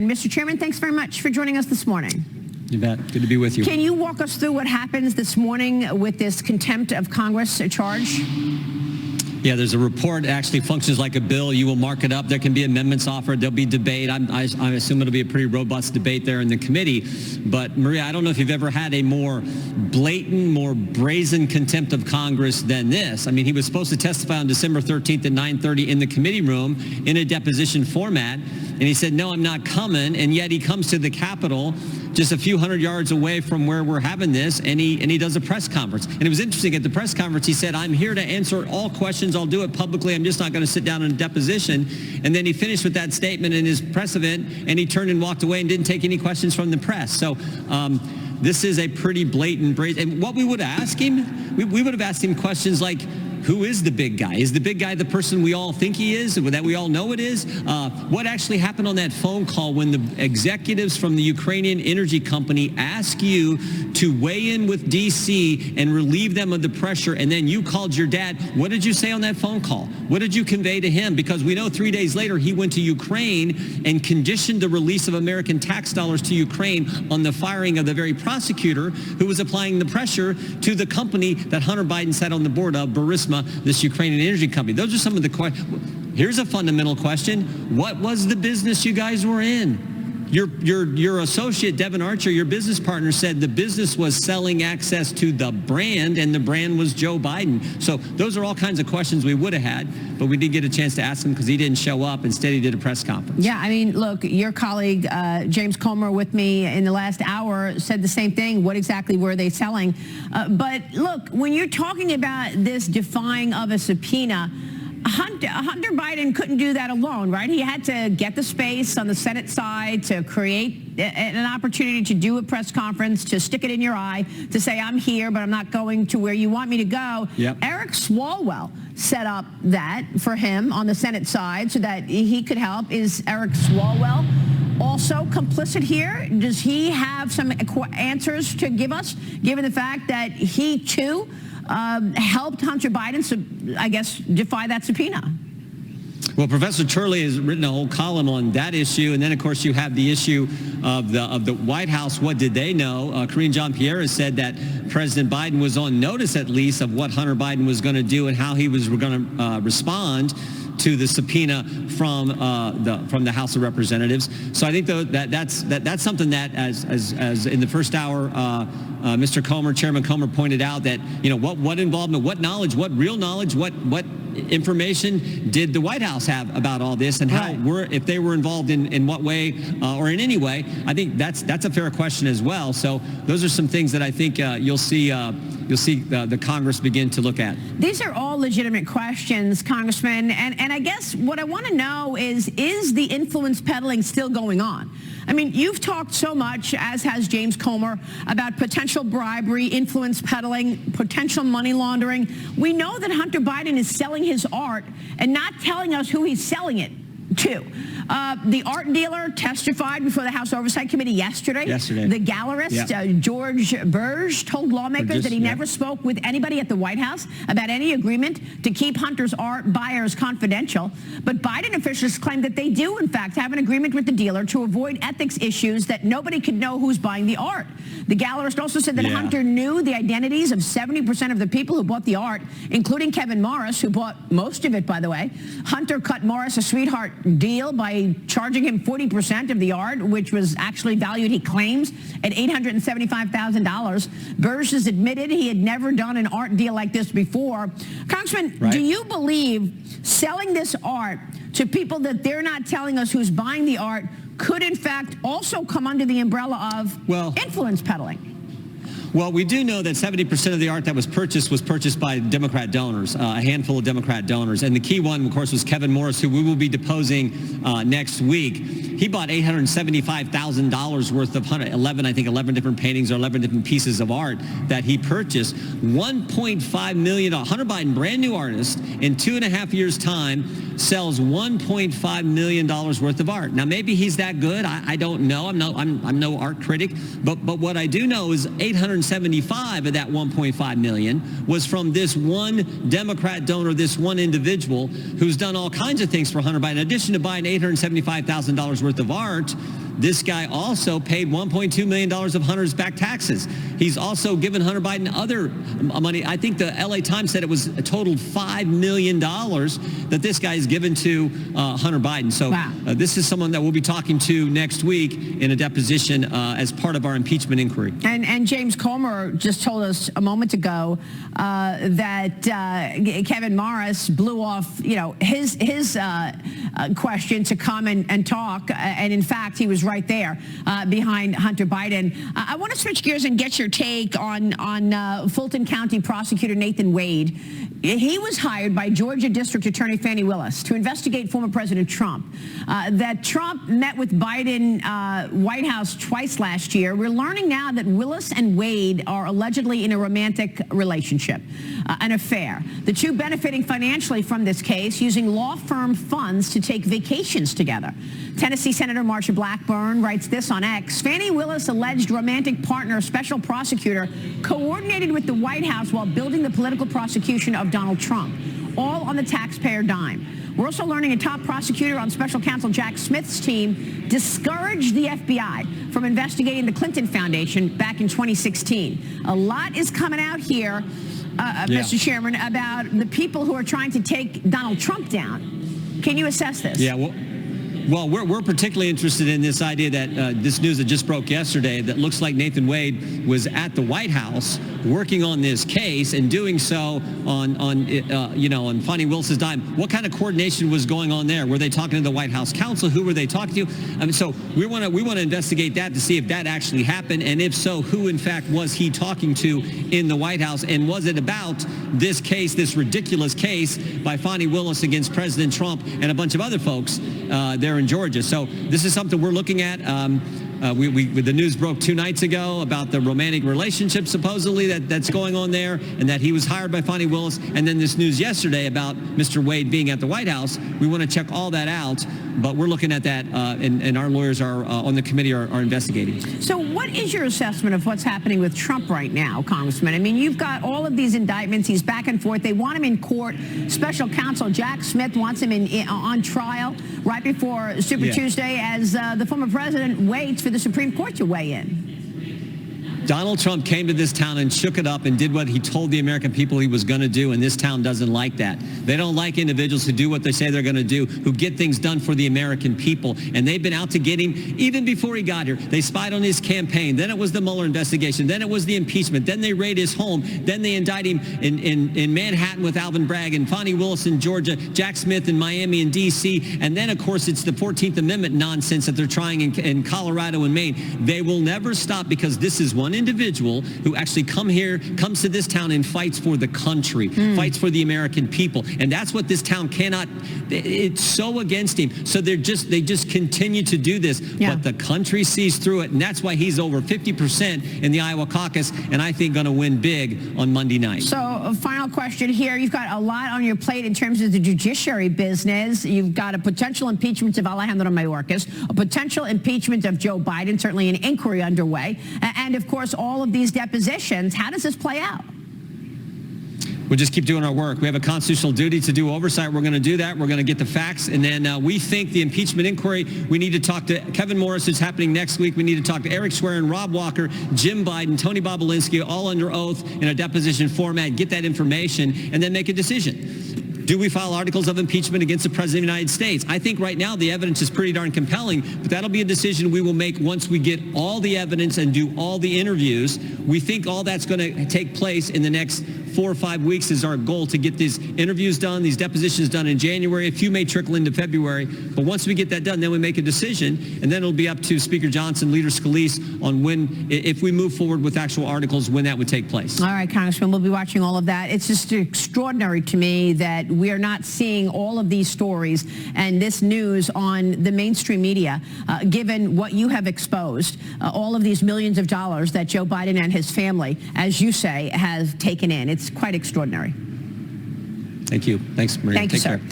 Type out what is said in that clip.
Mr. Chairman, thanks very much for joining us this morning. You bet. Good to be with you. Can you walk us through what happens this morning with this contempt of Congress charge? Yeah, there's a report. It actually functions like a bill. You will mark it up. There can be amendments offered. There'll be debate. I assume it'll be a pretty robust debate there in the committee. But, Maria, I don't know if you've ever had a more blatant, more brazen contempt of Congress than this. I mean, he was supposed to testify on December 13th at 9:30 in the committee room in a deposition format. And he said, no, I'm not coming. And yet he comes to the Capitol just a few hundred yards away from where we're having this, and he does a press conference. And it was interesting. At the press conference, he said, I'm here to answer all questions. I'll do it publicly. I'm just not going to sit down in a deposition. And then he finished with that statement in his press event, and he turned and walked away and didn't take any questions from the press. So this is a pretty blatant brazen. And what we would ask him, we would have asked him questions like, who is the big guy? Is the big guy the person we all think he is, that we all know it is? What actually happened on that phone call when the executives from the Ukrainian energy company asked you to weigh in with D.C. and relieve them of the pressure, and then you called your dad? What did you say on that phone call? What did you convey to him? Because we know 3 days later he went to Ukraine and conditioned the release of American tax dollars to Ukraine on the firing of the very prosecutor who was applying the pressure to the company that Hunter Biden sat on the board of, Burisma, this Ukrainian energy company. Those are some of the questions. Here's a fundamental question. What was the business you guys were in? Your associate, Devin Archer, your business partner, said the business was selling access to the brand, and the brand was Joe Biden. So those are all kinds of questions we would have had, but we did get a chance to ask him because he didn't show up. Instead, he did a press conference. Yeah, I mean, look, your colleague, James Comer, with me in the last hour, said the same thing. What exactly were they selling? But look, when you're talking about this defying of a subpoena, Hunter Biden couldn't do that alone, right? He had to get the space on the Senate side to create an opportunity to do a press conference, to stick it in your eye, to say, I'm here, but I'm not going to where you want me to go. Yep. Eric Swalwell set up that for him on the Senate side so that he could help. Is Eric Swalwell also complicit here? Does he have some answers to give us, given the fact that he, too, helped Hunter Biden, I guess, defy that subpoena? Well, Professor Turley has written a whole column on that issue, and then, of course, you have the issue of the White House. What did they know? Karine Jean-Pierre has said that President Biden was on notice, at least, of what Hunter Biden was going to do and how he was going to respond to the subpoena from the House of Representatives. So I think that's something that, as in the first hour, Mr. Comer, Chairman Comer, pointed out that, you know, what involvement, what knowledge, what real knowledge, what information did the White House have about all this, and how if they were involved in what way or in any way. I think that's a fair question as well. So those are some things that I think you'll see the Congress begin to look at. These are all legitimate questions, Congressman, and I guess what I want to know is the influence peddling still going on? I mean, you've talked so much, as has James Comer, about potential bribery, influence peddling, potential money laundering. We know that Hunter Biden is selling his art and not telling us who he's selling it to. The art dealer testified before the House Oversight Committee yesterday. The gallerist, George Burge, told lawmakers that he never spoke with anybody at the White House about any agreement to keep Hunter's art buyers confidential. But Biden officials claim that they do, in fact, have an agreement with the dealer to avoid ethics issues, that nobody could know who's buying the art. The gallerist also said that Hunter knew the identities of 70% of the people who bought the art, including Kevin Morris, who bought most of it, by the way. Hunter cut Morris a sweetheart deal by charging him 40% of the art, which was actually valued, he claims, at $875,000. Burge has admitted he had never done an art deal like this before. Congressman, do you believe selling this art to people that they're not telling us who's buying the art could, in fact, also come under the umbrella of influence peddling? Well, we do know that 70% of the art that was purchased by Democrat donors, a handful of Democrat donors. And the key one, of course, was Kevin Morris, who we will be deposing next week. He bought $875,000 worth of 11 different paintings or 11 different pieces of art that he purchased. $1.5 million. Hunter Biden, brand new artist, in 2.5 years' time, sells $1.5 million worth of art. Now, maybe he's that good. I don't know. I'm no art critic. But what I do know is 875 of that 1.5 million was from this one Democrat donor, this one individual who's done all kinds of things for Hunter Biden. In addition to buying $875,000 worth of art, this guy also paid $1.2 million of Hunter's back taxes. He's also given Hunter Biden other money. I think the LA Times said it was a total $5 million that this guy has given to Hunter Biden. So wow. This is someone that we'll be talking to next week in a deposition as part of our impeachment inquiry. And James Comer just told us a moment ago that Kevin Morris blew off, his question to come and talk. And in fact, he was right there behind Hunter Biden. I want to switch gears and get your take on Fulton County Prosecutor Nathan Wade. He was hired by Georgia District Attorney Fani Willis to investigate former President Trump. That Trump met with Biden White House twice last year. We're learning now that Willis and Wade are allegedly in a romantic relationship, an affair. The two benefiting financially from this case, using law firm funds to take vacations together. Tennessee Senator Marsha Blackburn writes this on X. Fani Willis' alleged romantic partner, special prosecutor, coordinated with the White House while building the political prosecution of Donald Trump, all on the taxpayer dime. We're also learning a top prosecutor on special counsel Jack Smith's team discouraged the FBI from investigating the Clinton Foundation back in 2016. A lot is coming out here, Mr. Chairman, about the people who are trying to take Donald Trump down. Can you assess this? Yeah, well, we're particularly interested in this idea that this news that just broke yesterday that looks like Nathan Wade was at the White House working on this case and doing so on Fani Willis's dime. What kind of coordination was going on there? Were they talking to the White House counsel? Who were they talking to? I mean, so we want to investigate that to see if that actually happened, and if so, who in fact was he talking to in the White House, and was it about this case, this ridiculous case by Fani Willis against President Trump and a bunch of other folks there in Georgia? So this is something we're looking at. The news broke 2 nights ago about the romantic relationship supposedly that's going on there, and that he was hired by Fani Willis. And then this news yesterday about Mr. Wade being at the White House. We want to check all that out, but we're looking at that, and our lawyers are on the committee are investigating. So what is your assessment of what's happening with Trump right now, Congressman? I mean, you've got all of these indictments. He's back and forth. They want him in court. Special counsel Jack Smith wants him on trial right before Super Tuesday as the former president waits for the Supreme Court to weigh in. Donald Trump came to this town and shook it up and did what he told the American people he was going to do, and this town doesn't like that. They don't like individuals who do what they say they're going to do, who get things done for the American people, and they've been out to get him even before he got here. They spied on his campaign. Then it was the Mueller investigation. Then it was the impeachment. Then they raid his home. Then they indict him in Manhattan with Alvin Bragg and Fani Willis in Georgia, Jack Smith in Miami and D.C., and then, of course, it's the 14th Amendment nonsense that they're trying in Colorado and Maine. They will never stop, because this is one individual who actually comes to this town and fights for the country, fights for the American people. And that's what this town cannot, it's so against him. So they just continue to do this, but the country sees through it. And that's why he's over 50% in the Iowa caucus, and I think going to win big on Monday night. So a final question here. You've got a lot on your plate in terms of the judiciary business. You've got a potential impeachment of Alejandro Mayorkas, a potential impeachment of Joe Biden, certainly an inquiry underway, and of course all of these depositions. How does this play out? We'll just keep doing our work. We have a constitutional duty to do oversight. We're going to do that. We're going to get the facts. And then we think the impeachment inquiry, we need to talk to Kevin Morris, who's happening next week. We need to talk to Eric Schwerin, Rob Walker, Jim Biden, Tony Bobulinski, all under oath in a deposition format, get that information, and then make a decision. Do we file articles of impeachment against the President of the United States? I think right now the evidence is pretty darn compelling, but that'll be a decision we will make once we get all the evidence and do all the interviews. We think all that's going to take place in the next 4 or 5 weeks is our goal, to get these interviews done, these depositions done in January. A few may trickle into February, but once we get that done, then we make a decision, and then it'll be up to Speaker Johnson, Leader Scalise on when, if we move forward with actual articles, when that would take place. All right, Congressman, we'll be watching all of that. It's just extraordinary to me that we are not seeing all of these stories and this news on the mainstream media, given what you have exposed, all of these millions of dollars that Joe Biden and his family, as you say, have taken in. It's quite extraordinary. Thank you. Thanks, Maria. Thank you, sir. Take care.